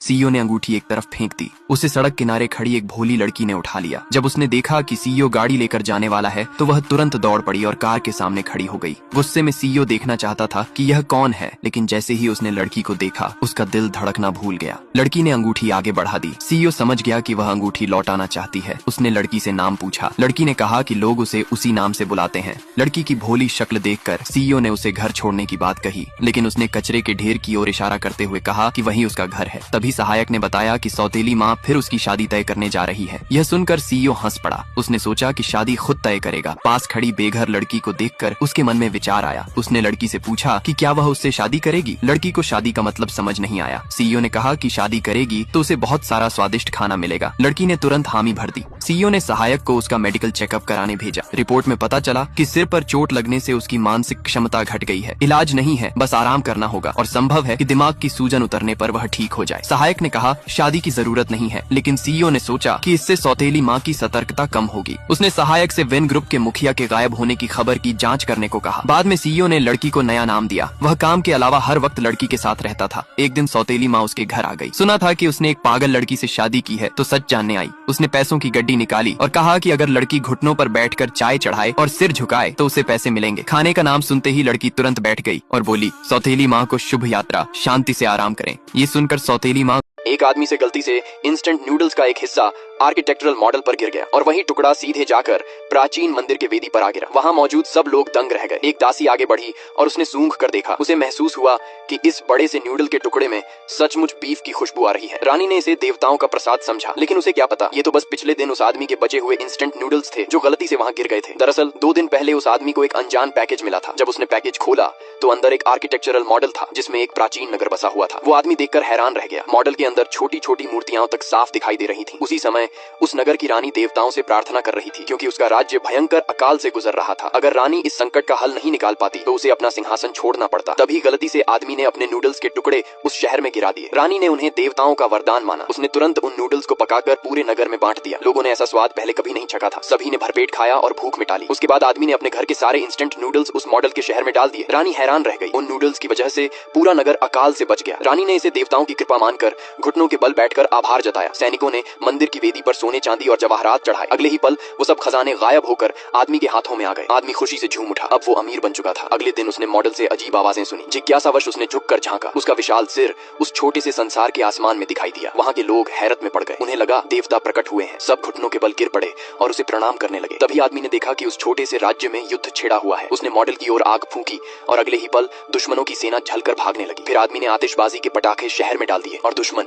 CEO ने अंगूठी एक तरफ फेंक दी। उसे सड़क किनारे खड़ी एक भोली लड़की ने उठा लिया। जब उसने देखा कि सीईओ गाड़ी लेकर जाने वाला है तो वह तुरंत दौड़ पड़ी और कार के सामने खड़ी हो गई। गुस्से में सीईओ देखना चाहता था कि यह कौन है, लेकिन जैसे ही उसने लड़की को देखा उसका दिल धड़कना भूल गया। लड़की ने अंगूठी आगे बढ़ा दी। सीईओ समझ गया कि वह अंगूठी लौटाना चाहती है। उसने लड़की से नाम पूछा। लड़की ने कहा कि लोग उसे उसी नाम से बुलाते हैं। लड़की की भोली शक्ल देखकर सीईओ ने उसे घर छोड़ने की बात कही, लेकिन उसने कचरे के ढेर की ओर इशारा करते हुए कहा कि वही उसका घर है। तभी सहायक ने बताया कि सौतेली माँ फिर उसकी शादी तय करने जा रही है। यह सुनकर सीईओ हंस पड़ा। उसने सोचा कि शादी खुद तय करेगा। पास खड़ी बेघर लड़की को देखकर उसके मन में विचार आया। उसने लड़की से पूछा कि क्या वह उससे शादी करेगी। लड़की को शादी का मतलब समझ नहीं आया। सीईओ ने कहा कि शादी करेगी तो उसे बहुत सारा स्वादिष्ट खाना मिलेगा। लड़की ने तुरंत हामी भर दी। सीईओ ने सहायक को उसका मेडिकल चेकअप कराने भेजा। रिपोर्ट में पता चला कि सिर पर चोट लगने से उसकी मानसिक क्षमता घट गई है। इलाज नहीं है, बस आराम करना होगा और संभव है कि दिमाग की सूजन उतरने पर वह ठीक हो जाए। सहायक ने कहा शादी की जरूरत नहीं है, लेकिन सीईओ ने सोचा कि इससे सौतेली माँ की सतर्कता कम होगी। उसने सहायक से वेन ग्रुप के मुखिया के गायब होने की खबर की जांच करने को कहा। बाद में सीईओ ने लड़की को नया नाम दिया। वह काम के अलावा हर वक्त लड़की के साथ रहता था। एक दिन सौतेली माँ उसके घर आ गई। सुना था कि उसने एक पागल लड़की से शादी की है तो सच जानने आई। उसने पैसों की गड्डी निकाली और कहा कि अगर लड़की घुटनों पर बैठकर चाय चढ़ाए और सिर झुकाए तो उसे पैसे मिलेंगे। खाने का नाम सुनते ही लड़की तुरंत बैठ गई और बोली, सौतेली माँ को शुभ यात्रा, शांति से आराम करें। ये सुनकर सौतेली माँ एक आदमी से गलती से इंस्टेंट नूडल्स का एक हिस्सा आर्किटेक्चरल मॉडल पर गिर गया और वही टुकड़ा सीधे जाकर प्राचीन मंदिर के वेदी पर आ गिरा। वहां मौजूद सब लोग दंग रह गए। एक दासी आगे बढ़ी और उसने सूंघ कर देखा। उसे महसूस हुआ कि इस बड़े से नूडल के टुकड़े में सचमुच बीफ की खुशबू आ रही है। रानी ने इसे देवताओं का प्रसाद समझा, लेकिन उसे क्या पता ये तो बस पिछले दिन उस आदमी के बचे हुए इंस्टेंट नूडल्स थे जो गलती से वहां गिर गए थे। दरअसल 2 दिन पहले उस आदमी को एक अनजान पैकेज मिला था। जब उसने पैकेज खोला तो अंदर एक आर्किटेक्चरल मॉडल था जिसमें एक प्राचीन नगर बसा हुआ था। वो आदमी देखकर हैरान रह गया। मॉडल के अंदर छोटी छोटी मूर्तियां तक साफ दिखाई दे रही थी। उसी समय उस नगर की रानी देवताओं से प्रार्थना कर रही थी, क्योंकि उसका राज्य भयंकर अकाल से गुजर रहा था। अगर रानी इस संकट का हल नहीं निकाल पाती तो उसे अपना सिंहासन छोड़ना पड़ता। तभी गलती से आदमी ने अपने नूडल्स के टुकड़े उस शहर में गिरा दिए। रानी ने उन्हें देवताओं का वरदान माना। उसने तुरंत उन नूडल्स को पकाकर पूरे नगर में बांट दिया। लोगों ने ऐसा स्वाद पहले कभी नहीं चखा था। सभी ने भरपेट खाया और भूख मिटा ली। उसके बाद आदमी ने अपने घर के सारे इंस्टेंट नूडल्स उस मॉडल के शहर में डाल दिए। रानी हैरान रह गई। उन नूडल्स की वजह से पूरा नगर अकाल से बच गया। रानी ने इसे देवताओं की कृपा मानकर घुटनों के बल बैठकर आभार जताया। सैनिकों ने मंदिर की वेदी पर सोने चांदी और जवाहरात चढ़ाए। अगले ही पल वो सब खजाने गायब होकर आदमी के हाथों में आ गए। आदमी खुशी से झूम उठा। अब वो अमीर बन चुका था। अगले दिन उसने मॉडल से अजीब आवाजें सुनी। जिज्ञासावश उसने झुककर झांका। उसका विशाल सिर उस छोटे से संसार के आसमान में दिखाई दिया। वहां के लोग हैरत में पड़ गए। उन्हें लगा देवता प्रकट हुए हैं। सब घुटनों के बल गिर पड़े और उसे प्रणाम करने लगे। तभी आदमी ने देखा कि उस छोटे से राज्य में युद्ध छिड़ा हुआ है। उसने मॉडल की ओर आग फूंकी और अगले ही पल दुश्मनों की सेना झलकर भागने लगी। फिर आदमी ने आतिशबाजी के पटाखे शहर में डाल दिए और दुश्मन